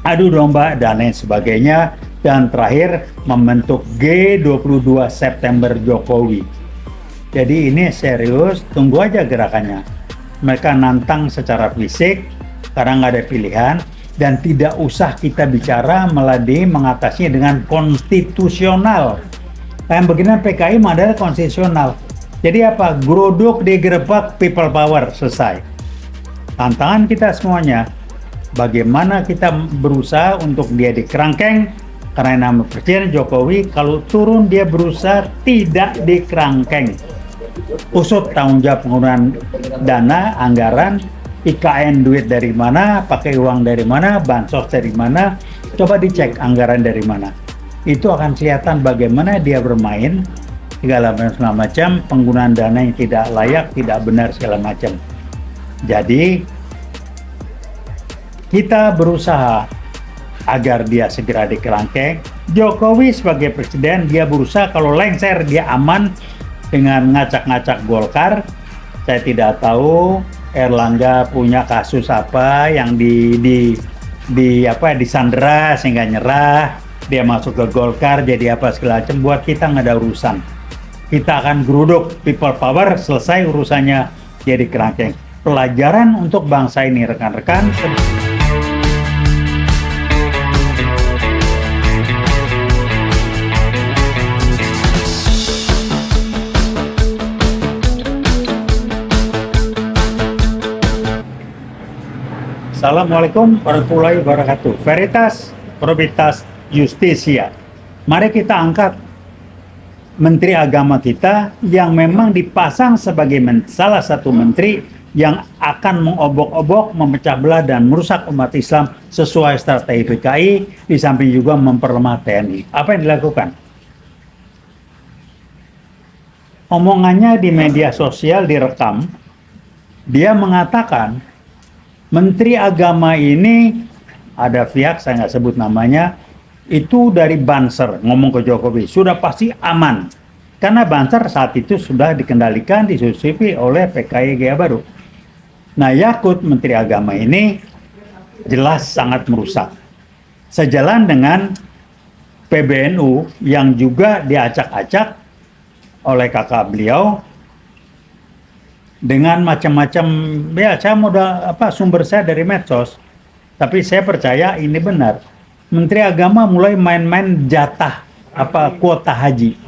adu domba dan lain sebagainya, dan terakhir membentuk G22 September Jokowi. Jadi ini serius, tunggu aja gerakannya. Mereka nantang secara fisik karena nggak ada pilihan, dan tidak usah kita bicara meladeni mengatasinya dengan konstitusional. Yang begini PKI adalah konstitusional. Jadi apa? Geruduk digerebek, people power, selesai. Tantangan kita semuanya, bagaimana kita berusaha untuk dia dikerangkeng, karena nama Presiden Jokowi, kalau turun dia berusaha tidak dikerangkeng. Usut tanggung jawab penggunaan dana, anggaran, IKN duit dari mana, pakai uang dari mana, bansos dari mana, coba dicek anggaran dari mana. Itu akan kelihatan bagaimana dia bermain, segala macam, penggunaan dana yang tidak layak, tidak benar, segala macam. Jadi, kita berusaha agar dia segera dikerangkeng. Jokowi sebagai presiden, dia berusaha kalau lengser, dia aman dengan ngacak-ngacak Golkar. Saya tidak tahu Erlangga punya kasus apa yang disandera sehingga nyerah, dia masuk ke Golkar jadi apa segala macam. Buat kita nggak ada urusan. Kita akan geruduk people power, selesai urusannya, jadi kerangkeng. Pelajaran untuk bangsa ini, rekan-rekan. Assalamualaikum warahmatullahi wabarakatuh. Veritas, Probitas, Justisia. Mari kita angkat Menteri Agama kita yang memang dipasang sebagai salah satu menteri yang akan mengobok-obok, memecah belah dan merusak umat Islam sesuai strategi PKI, di samping juga memperlemah TNI. Apa yang dilakukan? Omongannya di media sosial direkam. Dia mengatakan Menteri Agama ini, ada pihak, saya nggak sebut namanya, itu dari Banser, ngomong ke Jokowi, sudah pasti aman. Karena Banser saat itu sudah dikendalikan, disusupi oleh PKI Gaya Baru. Nah, Yakut Menteri Agama ini jelas sangat merusak. Sejalan dengan PBNU yang juga diacak-acak oleh kakak beliau, dengan macam-macam, ya saya modal sumber saya dari medsos, tapi saya percaya ini benar. Menteri Agama mulai main-main jatah kuota haji,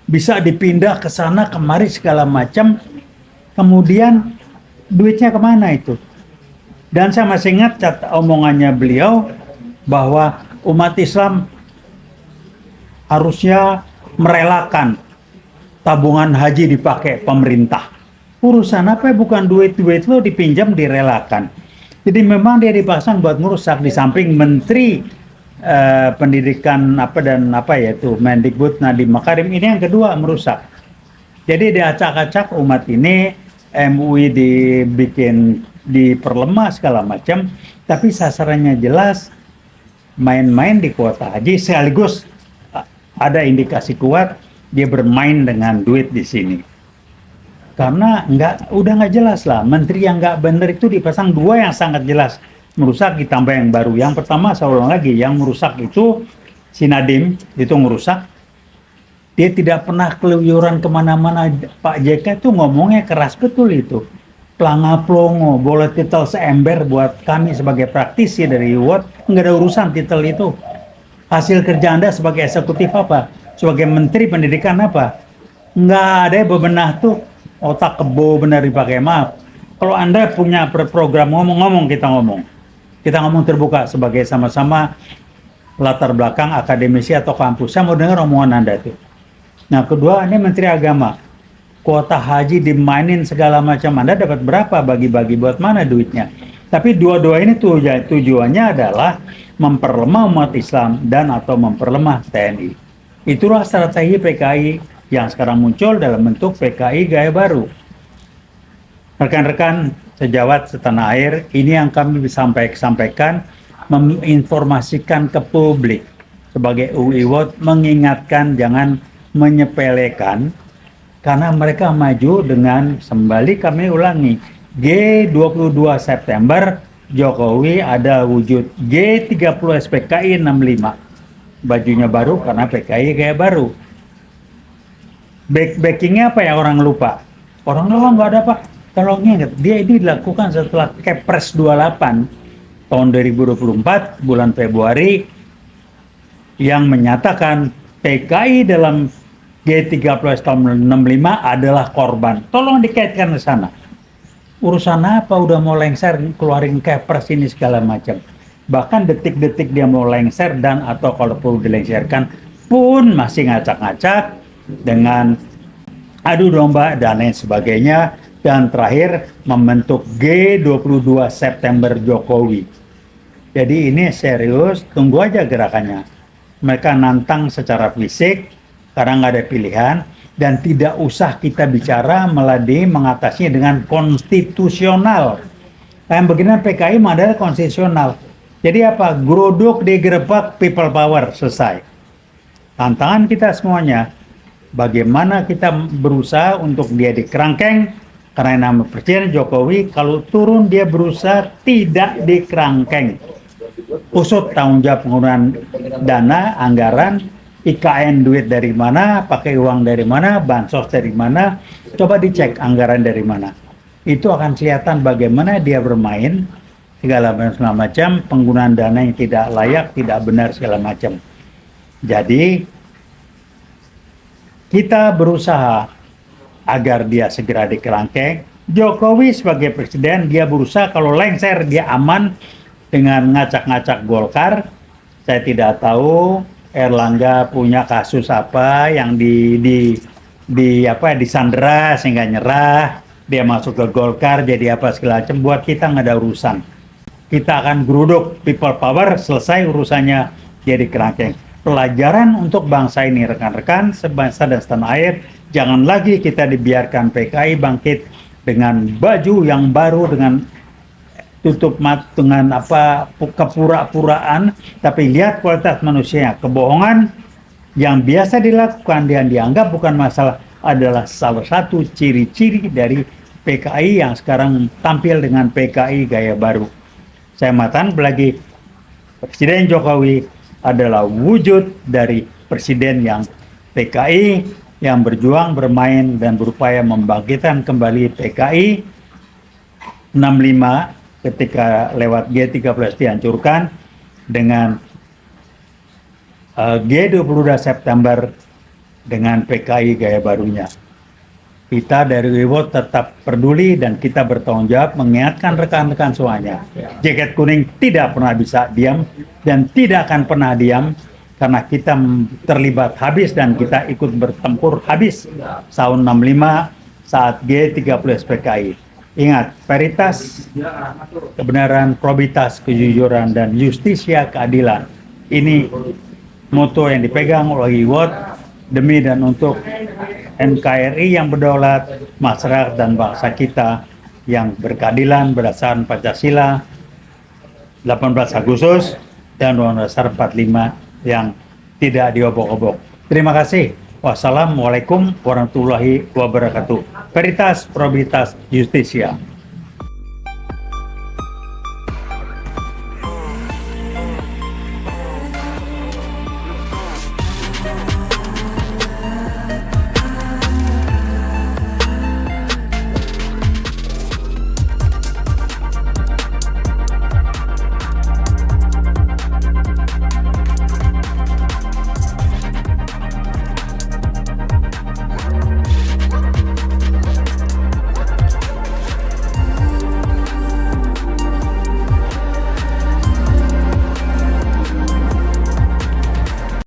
bisa dipindah ke sana kemari segala macam, kemudian duitnya kemana itu? Dan saya masih ingat omongannya beliau bahwa umat Islam harusnya merelakan tabungan haji dipakai pemerintah. Urusan apa? Bukan duit-duit lo dipinjam, direlakan. Jadi memang dia dipasang buat merusak, di samping Menteri Pendidikan yaitu Mendikbud Nadiem Makarim ini yang kedua merusak. Jadi diacak-acak umat ini, MUI dibikin diperlemah segala macam, tapi sasarannya jelas main-main di kuota haji, sekaligus ada indikasi kuat dia bermain dengan duit di sini. Karena udah nggak jelas lah, menteri yang nggak benar itu dipasang dua yang sangat jelas merusak, ditambah yang baru. Yang pertama, saya ulang lagi, yang merusak itu si Nadiem, itu merusak. Dia tidak pernah keluyuran kemana-mana. Pak JK itu ngomongnya keras betul itu. Pelanga-pelongo, boleh titel seember buat kami sebagai praktisi dari UWOT, nggak ada urusan titel itu. Hasil kerja Anda sebagai eksekutif apa? Sebagai Menteri Pendidikan apa? Nggak ada bebenah tuh. Otak kebo benar dipakai, maaf. Kalau Anda punya program ngomong-ngomong, kita ngomong terbuka sebagai sama-sama latar belakang akademisi atau kampus. Saya mau dengar omongan Anda itu. Nah, kedua, ini Menteri Agama. Kuota haji dimainin segala macam. Anda dapat berapa, bagi-bagi buat mana duitnya? Tapi dua-dua ini tujuannya adalah memperlemah umat Islam dan atau memperlemah TNI. Itulah strategi PKI yang sekarang muncul dalam bentuk PKI Gaya Baru. Rekan-rekan sejawat setanah air, ini yang kami sampaikan, menginformasikan ke publik. Sebagai UI World, mengingatkan jangan menyepelekan, karena mereka maju dengan, kembali kami ulangi, G22 September Jokowi ada wujud G30 SPKI 65. Bajunya baru karena PKI gaya baru. Backingnya apa ya, orang lupa. Orang lupa nggak ada apa. Kalau ingat, dia ini dilakukan setelah Kepres 28 tahun 2024 bulan Februari yang menyatakan PKI dalam G30 tahun 65 adalah korban. Tolong dikaitkan ke sana. Urusan apa udah mau lengser keluarin Kepres ini segala macam. Bahkan detik-detik dia mau lengser dan atau kalau perlu dilengserkan pun masih ngacak-ngacak dengan adu domba dan lain sebagainya. Dan terakhir membentuk G22 September Jokowi. Jadi ini serius, tunggu aja gerakannya. Mereka nantang secara fisik karena nggak ada pilihan. Dan tidak usah kita bicara meladeni mengatasinya dengan konstitusional. Yang begini PKI adalah konstitusional. Jadi apa? Geruduk digerebek, people power, selesai. Tantangan kita semuanya, bagaimana kita berusaha untuk dia dikerangkeng, karena nama Presiden Jokowi, kalau turun dia berusaha tidak dikerangkeng. Usut tanggung jawab penggunaan dana, anggaran, IKN duit dari mana, pakai uang dari mana, bansos dari mana, coba dicek anggaran dari mana. Itu akan kelihatan bagaimana dia bermain, segala macam, penggunaan dana yang tidak layak, tidak benar, segala macam. Jadi, kita berusaha agar dia segera dikerangkeng. Jokowi sebagai presiden, dia berusaha kalau lengser, dia aman dengan ngacak-ngacak Golkar. Saya tidak tahu Erlangga punya kasus apa yang disandera sehingga nyerah, dia masuk ke Golkar jadi apa segala macam. Buat kita nggak ada urusan. Kita akan geruduk people power, selesai urusannya, jadi kerangkeng. Pelajaran untuk bangsa ini, rekan-rekan sebangsa dan setanah air, jangan lagi kita dibiarkan PKI bangkit dengan baju yang baru, dengan tutup mata, dengan apa kepura-puraan, tapi lihat kualitas manusianya. Kebohongan yang biasa dilakukan dan dianggap bukan masalah adalah salah satu ciri-ciri dari PKI yang sekarang tampil dengan PKI gaya baru. Saya matan lagi, Presiden Jokowi adalah wujud dari presiden yang PKI yang berjuang, bermain, dan berupaya membangkitkan kembali PKI 65 ketika lewat G13 dihancurkan dengan G22 September dengan PKI gaya barunya. Kita dari Wiwot tetap peduli dan kita bertanggung jawab mengingatkan rekan-rekan semuanya. Jaket kuning tidak pernah bisa diam dan tidak akan pernah diam karena kita terlibat habis dan kita ikut bertempur habis tahun 65 saat G30 PKI. Ingat, veritas, kebenaran, probitas, kejujuran, dan justisia keadilan. Ini moto yang dipegang oleh Wiwot demi dan untuk NKRI yang berdaulat, masyarakat dan bangsa kita yang berkeadilan berdasarkan Pancasila 18 Agustus dan Undang-Undang Dasar 45 yang tidak diobok-obok. Terima kasih. Wassalamualaikum warahmatullahi wabarakatuh. Veritas, probitas, justisia.